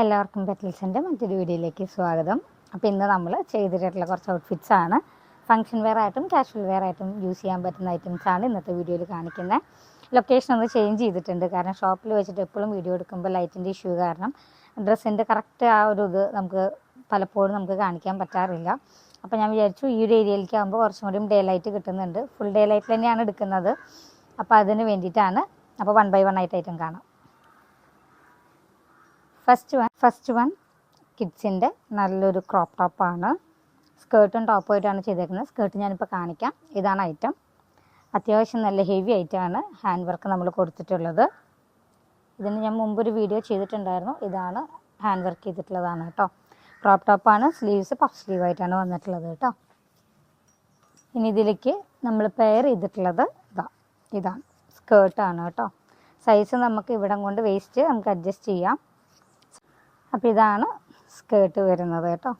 എല്ലാവർക്കും പെറ്റൽസിൻ്റെ മറ്റൊരു വീഡിയോയിലേക്ക് സ്വാഗതം. അപ്പോൾ ഇന്ന് നമ്മൾ ചെയ്തിട്ടുള്ള കുറച്ച് ഔട്ട്ഫിറ്റ്സ് ആണ്. ഫംഗ്ഷൻ വെയർ ആയിട്ടും കാഷ്വൽ വെയർ ആയിട്ടും യൂസ് ചെയ്യാൻ പറ്റുന്ന ഐറ്റംസ് ആണ് ഇന്നത്തെ വീഡിയോയിൽ കാണിക്കുന്നത്. ലൊക്കേഷൻ ഒന്ന് ചേഞ്ച് ചെയ്തിട്ടുണ്ട്, കാരണം ഷോപ്പിൽ വെച്ചിട്ട് എപ്പോഴും വീഡിയോ എടുക്കുമ്പോൾ ലൈറ്റിൻ്റെ ഇഷ്യൂ കാരണം ഡ്രസ്സിൻ്റെ കറക്റ്റ് ആ ഒരു ഇത് നമുക്ക് പലപ്പോഴും നമുക്ക് കാണിക്കാൻ പറ്റാറില്ല. അപ്പോൾ ഞാൻ വിചാരിച്ചു ഈ ഒരു ഏരിയയിലേക്ക് ആകുമ്പോൾ കുറച്ചും കൂടി ഡേ ലൈറ്റ് കിട്ടുന്നുണ്ട്. ഫുൾ ഡേ ലൈറ്റിൽ തന്നെയാണ് എടുക്കുന്നത്. അപ്പോൾ അതിന് വേണ്ടിയിട്ടാണ്. അപ്പോൾ 1 by 1 ആയിട്ട് ഐറ്റം കാണാം. ഫസ്റ്റ് വൺ കിഡ്സിൻ്റെ നല്ലൊരു ക്രോപ്പ് ടോപ്പാണ്. സ്കേർട്ടും ടോപ്പുമായിട്ടാണ് ചെയ്തേക്കുന്നത്. സ്കേർട്ട് ഞാനിപ്പോൾ കാണിക്കാം. ഇതാണ് ഐറ്റം. അത്യാവശ്യം നല്ല ഹെവി ആയിട്ടാണ് ഹാൻഡ് വർക്ക് നമ്മൾ കൊടുത്തിട്ടുള്ളത്. ഇതിന് ഞാൻ മുമ്പൊരു വീഡിയോ ചെയ്തിട്ടുണ്ടായിരുന്നു. ഇതാണ് ഹാൻഡ് വർക്ക് ചെയ്തിട്ടുള്ളതാണ് കേട്ടോ. ക്രോപ്പ് ടോപ്പാണ്. സ്ലീവ്സ് പഫ് സ്ലീവ് ആയിട്ടാണ് വന്നിട്ടുള്ളത് കേട്ടോ. ഇനി ഇതിലേക്ക് നമ്മൾ പെയർ ചെയ്തിട്ടുള്ളത് ഇതാണ് സ്കേർട്ടാണ് കേട്ടോ. സൈസ് നമുക്ക് ഇവിടം കൊണ്ട് വേസ്റ്റ് നമുക്ക് അഡ്ജസ്റ്റ് ചെയ്യാം. അപ്പോൾ ഇതാണ് സ്കേർട്ട് വരുന്നത് കേട്ടോ.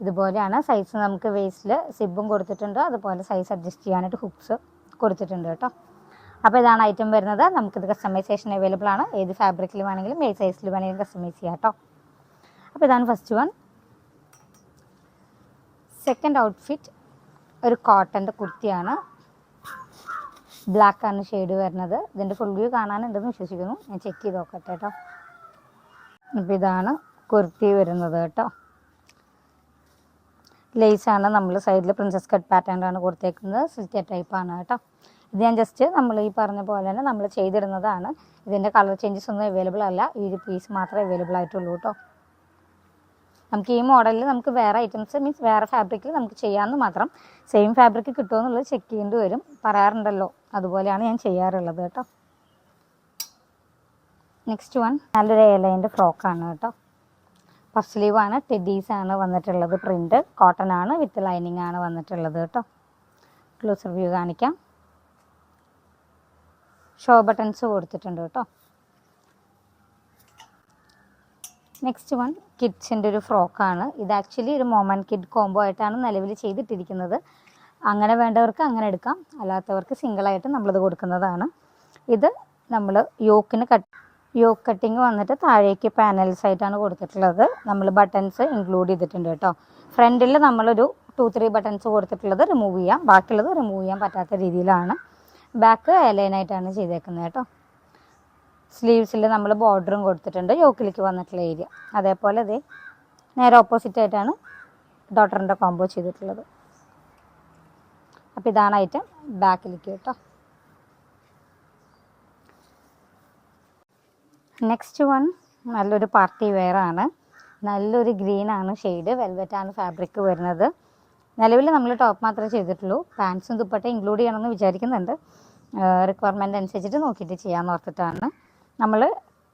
ഇതുപോലെയാണ് സൈസ്. നമുക്ക് വേസ്റ്റിൽ സിബും കൊടുത്തിട്ടുണ്ട്, അതുപോലെ സൈസ് അഡ്ജസ്റ്റ് ചെയ്യാനായിട്ട് ഹുക്സ് കൊടുത്തിട്ടുണ്ട് കേട്ടോ. അപ്പോൾ ഇതാണ് ഐറ്റം വരുന്നത്. നമുക്കിത് കസ്റ്റമൈസേഷൻ അവൈലബിൾ ആണ്. ഏത് ഫാബ്രിക്കിൽ വേണമെങ്കിലും ഏത് സൈസിൽ വേണമെങ്കിലും കസ്റ്റമൈസ് ചെയ്യാം കേട്ടോ. അപ്പോൾ ഇതാണ് ഫസ്റ്റ് വൺ. സെക്കൻഡ് ഔട്ട്ഫിറ്റ് ഒരു കോട്ടൻ്റെ കുർത്തിയാണ്. ബ്ലാക്കാണ് ഷെയ്ഡ് വരുന്നത്. ഇതിൻ്റെ ഫുൾ വ്യൂ കാണാനുണ്ടെന്ന് വിശ്വസിക്കുന്നു. ഞാൻ ചെക്ക് ചെയ്ത് നോക്കട്ടെ കേട്ടോ. അപ്പോൾ ഇതാണ് കുർത്തി വരുന്നത് കേട്ടോ. ലേസാണ് നമ്മൾ സൈഡിൽ പ്രിൻസസ് കട്ട് പാറ്റേണിലാണ് കൊടുത്തേക്കുന്നത്. സിൽക്ക് ടൈപ്പാണ് കേട്ടോ. ഇത് ഞാൻ ജസ്റ്റ് നമ്മൾ ഈ പറഞ്ഞ പോലെ തന്നെ നമ്മൾ ചെയ്തിടുന്നതാണ്. ഇതിൻ്റെ കളർ ചേഞ്ചസ് ഒന്നും അവൈലബിൾ അല്ല. ഈ ഒരു പീസ് മാത്രമേ അവൈലബിൾ ആയിട്ടുള്ളൂ കേട്ടോ. നമുക്ക് ഈ മോഡലിൽ നമുക്ക് വേറെ ഐറ്റംസ് മീൻസ് വേറെ ഫാബ്രിക്കിൽ നമുക്ക് ചെയ്യാമെന്ന് മാത്രം. സെയിം ഫാബ്രിക് കിട്ടുമോ എന്നുള്ളത് ചെക്ക് ചെയ്യേണ്ടി വരും. പറയാറുണ്ടല്ലോ, അതുപോലെയാണ് ഞാൻ ചെയ്യാറുള്ളത് കേട്ടോ. നെക്സ്റ്റ് വൺ നല്ലൊരു എയർലൈൻ്റെ ഫ്രോക്കാണ് കേട്ടോ. പഫ് സ്ലീവാണ്. ടെഡീസാണ് വന്നിട്ടുള്ളത്. പ്രിൻറ്റ് കോട്ടൺ ആണ്, വിത്ത് ലൈനിങ് ആണ് വന്നിട്ടുള്ളത് കേട്ടോ. ക്ലോസർ വ്യൂ കാണിക്കാം. ഷോ ബട്ടൺസ് കൊടുത്തിട്ടുണ്ട് കേട്ടോ. നെക്സ്റ്റ് വൺ കിഡ്സിൻ്റെ ഒരു ഫ്രോക്കാണ്. ഇത് ആക്ച്വലി ഒരു മോം ആൻഡ് കിഡ് കോംബോ ആയിട്ടാണ് നിലവിൽ ചെയ്തിട്ടിരിക്കുന്നത്. അങ്ങനെ വേണ്ടവർക്ക് അങ്ങനെ എടുക്കാം, അല്ലാത്തവർക്ക് സിംഗിളായിട്ട് നമ്മളിത് കൊടുക്കുന്നതാണ്. ഇത് നമ്മൾ യോക്ക് കട്ടിങ് വന്നിട്ട് താഴേക്ക് പാനൽസ് ആയിട്ടാണ് കൊടുത്തിട്ടുള്ളത്. നമ്മൾ ബട്ടൺസ് ഇൻക്ലൂഡ് ചെയ്തിട്ടുണ്ട് കേട്ടോ. ഫ്രണ്ടിൽ നമ്മളൊരു 2-3 ബട്ടൺസ് കൊടുത്തിട്ടുള്ളത് റിമൂവ് ചെയ്യാം, ബാക്കിയുള്ളത് റിമൂവ് ചെയ്യാൻ പറ്റാത്ത രീതിയിലാണ്. ബാക്ക് എയർലൈനായിട്ടാണ് ചെയ്തേക്കുന്നത് കേട്ടോ. സ്ലീവ്സിൽ നമ്മൾ ബോർഡറും കൊടുത്തിട്ടുണ്ട്, യോക്കിലേക്ക് വന്നിട്ടുള്ള ഏരിയ. അതേപോലെ ഇതേ നേരെ ഓപ്പോസിറ്റ് ആയിട്ടാണ് ഡോട്ടറിൻ്റെ കോംബോ ചെയ്തിട്ടുള്ളത്. അപ്പോൾ ഇതാണ് ഐറ്റം ബാക്കിലേക്ക് കേട്ടോ. നെക്സ്റ്റ് വൺ നല്ലൊരു പാർട്ടി വെയർ ആണ്. നല്ലൊരു ഗ്രീനാണ് ഷെയ്ഡ്. വെൽവെറ്റാണ് ഫാബ്രിക് വരുന്നത്. നിലവിൽ നമ്മൾ ടോപ്പ് മാത്രമേ ചെയ്തിട്ടുള്ളൂ. പാൻസും ദുപ്പട്ട ഇൻക്ലൂഡ് ചെയ്യണമെന്ന് വിചാരിക്കുന്നുണ്ട്. റിക്വയർമെൻറ്റ് അനുസരിച്ചിട്ട് നോക്കിയിട്ട് ചെയ്യാമെന്ന് ഓർത്തിട്ടാണ്. നമ്മൾ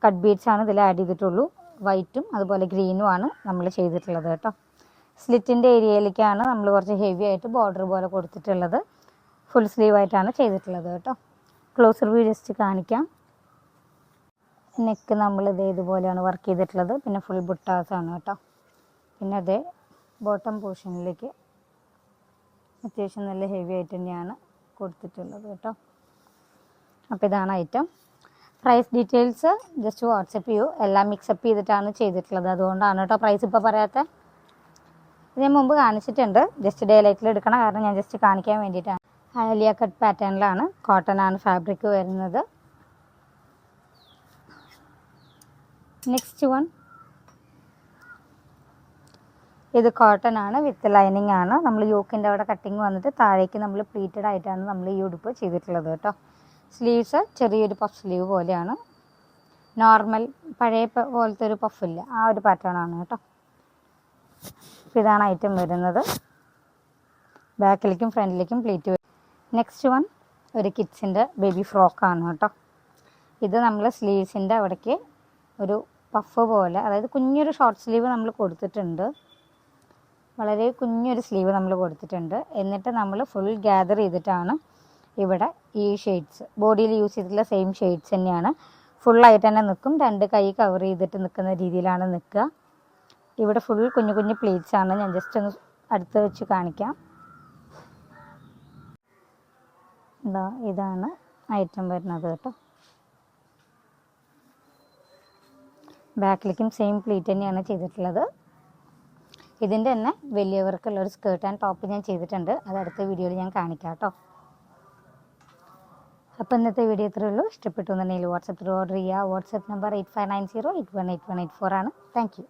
കട്ട് ബീഡ്സ് ആണ് ഇതിൽ ആഡ് ചെയ്തിട്ടുള്ളൂ. വൈറ്റും അതുപോലെ ഗ്രീനും ആണ് നമ്മൾ ചെയ്തിട്ടുള്ളത് കേട്ടോ. സ്ലിറ്റിൻ്റെ ഏരിയയിലേക്കാണ് നമ്മൾ കുറച്ച് ഹെവി ആയിട്ട് ബോർഡർ പോലെ കൊടുത്തിട്ടുള്ളത്. ഫുൾ സ്ലീവ് ആയിട്ടാണ് ചെയ്തിട്ടുള്ളത് കേട്ടോ. ക്ലോസർ വ്യൂ ജസ്റ്റ് കാണിക്കാം. നെക്ക് നമ്മൾ ഇതുപോലെയാണ് വർക്ക് ചെയ്തിട്ടുള്ളത്. പിന്നെ ഫുൾ ബുട്ടാസാണ് കേട്ടോ. പിന്നെ അതേ ബോട്ടം പോർഷനിലേക്ക് അത്യാവശ്യം നല്ല ഹെവി ആയിട്ട് തന്നെയാണ് കൊടുത്തിട്ടുള്ളത് കേട്ടോ. അപ്പോൾ ഇതാണ് item. Price details just WhatsApp ചെയ്യൂ. എല്ലാം മിക്സപ്പ് ചെയ്തിട്ടാണ് ചെയ്തിട്ടുള്ളത്. അതുകൊണ്ടാണ് കേട്ടോ പ്രൈസ് ഇപ്പോൾ പറയാത്തത്. ഇത് ഞാൻ മുമ്പ് കാണിച്ചിട്ടുണ്ട്. ജസ്റ്റ് ഡേ ലൈറ്റിൽ എടുക്കണം, കാരണം ഞാൻ ജസ്റ്റ് കാണിക്കാൻ വേണ്ടിയിട്ടാണ്. ആലിയ കട്ട് പാറ്റേണിലാണ്. കോട്ടൺ ആണ് ഫാബ്രിക് വരുന്നത്. നെക്സ്റ്റ് വൺ ഇത് കോട്ടൺ ആണ്, വിത്ത് ലൈനിങ് ആണ്. നമ്മൾ യോക്കിൻ്റെ അവിടെ കട്ടിങ് വന്നിട്ട് താഴേക്ക് നമ്മൾ പ്ലീറ്റഡ് ആയിട്ടാണ് നമ്മൾ ഈ ഉടുപ്പ് ചെയ്തിട്ടുള്ളത് കേട്ടോ. സ്ലീവ്സ് ചെറിയൊരു പഫ് സ്ലീവ് പോലെയാണ്. നോർമൽ പഴയ പോലത്തെ ഒരു പഫില്ല, ആ ഒരു പാറ്റേൺ ആണ് കേട്ടോ. ഇതാണ് ഐറ്റം വരുന്നത്. ബാക്കിലേക്കും ഫ്രണ്ടിലേക്കും പ്ലീറ്റ് വരും. നെക്സ്റ്റ് വൺ ഒരു കിഡ്സിൻ്റെ ബേബി ഫ്രോക്കാണ് കേട്ടോ. ഇത് നമ്മൾ സ്ലീവ്സിൻ്റെ അവിടേക്ക് ഒരു പഫ് പോലെ, അതായത് കുഞ്ഞൊരു ഷോർട്ട് സ്ലീവ് നമ്മൾ കൊടുത്തിട്ടുണ്ട്. വളരെ കുഞ്ഞൊരു സ്ലീവ് നമ്മൾ കൊടുത്തിട്ടുണ്ട്. എന്നിട്ട് നമ്മൾ ഫുൾ ഗ്യാദർ ചെയ്തിട്ടാണ് ഇവിടെ ഈ ഷെയ്ഡ്സ് ബോഡിയിൽ യൂസ് ചെയ്തിട്ടുള്ള സെയിം ഷെയ്ഡ്സ് തന്നെയാണ്. ഫുള്ളായിട്ട് തന്നെ നിൽക്കും. 2 കൈ കവർ ചെയ്തിട്ട് നിൽക്കുന്ന രീതിയിലാണ് നിൽക്കുക. ഇവിടെ ഫുൾ കുഞ്ഞു കുഞ്ഞു പ്ലീറ്റ്സ് ആണ്. ഞാൻ ജസ്റ്റ് ഒന്ന് അടുത്ത് വെച്ച് കാണിക്കാം. ഇതാണ് ഐറ്റം വരുന്നത് കേട്ടോ. ബാക്കിലേക്കും സെയിം പ്ലീറ്റ് തന്നെയാണ് ചെയ്തിട്ടുള്ളത്. ഇതിൻ്റെ തന്നെ വലിയവർക്കുള്ളൊരു സ്കേർട്ട് ആൻഡ് ടോപ്പ് ഞാൻ ചെയ്തിട്ടുണ്ട്. അത് അടുത്ത വീഡിയോയിൽ ഞാൻ കാണിക്കാം കേട്ടോ. അപ്പോൾ ഇന്നത്തെ വീഡിയോ ഇത്രയേ ഉള്ളൂ. ഇഷ്ടപ്പെട്ടു എന്നുണ്ടെങ്കിൽ വാട്സപ്പിൽ ഓർഡർ ചെയ്യുക. വാട്സപ്പ് നമ്പർ 8590818184 ആണ്. Thank you.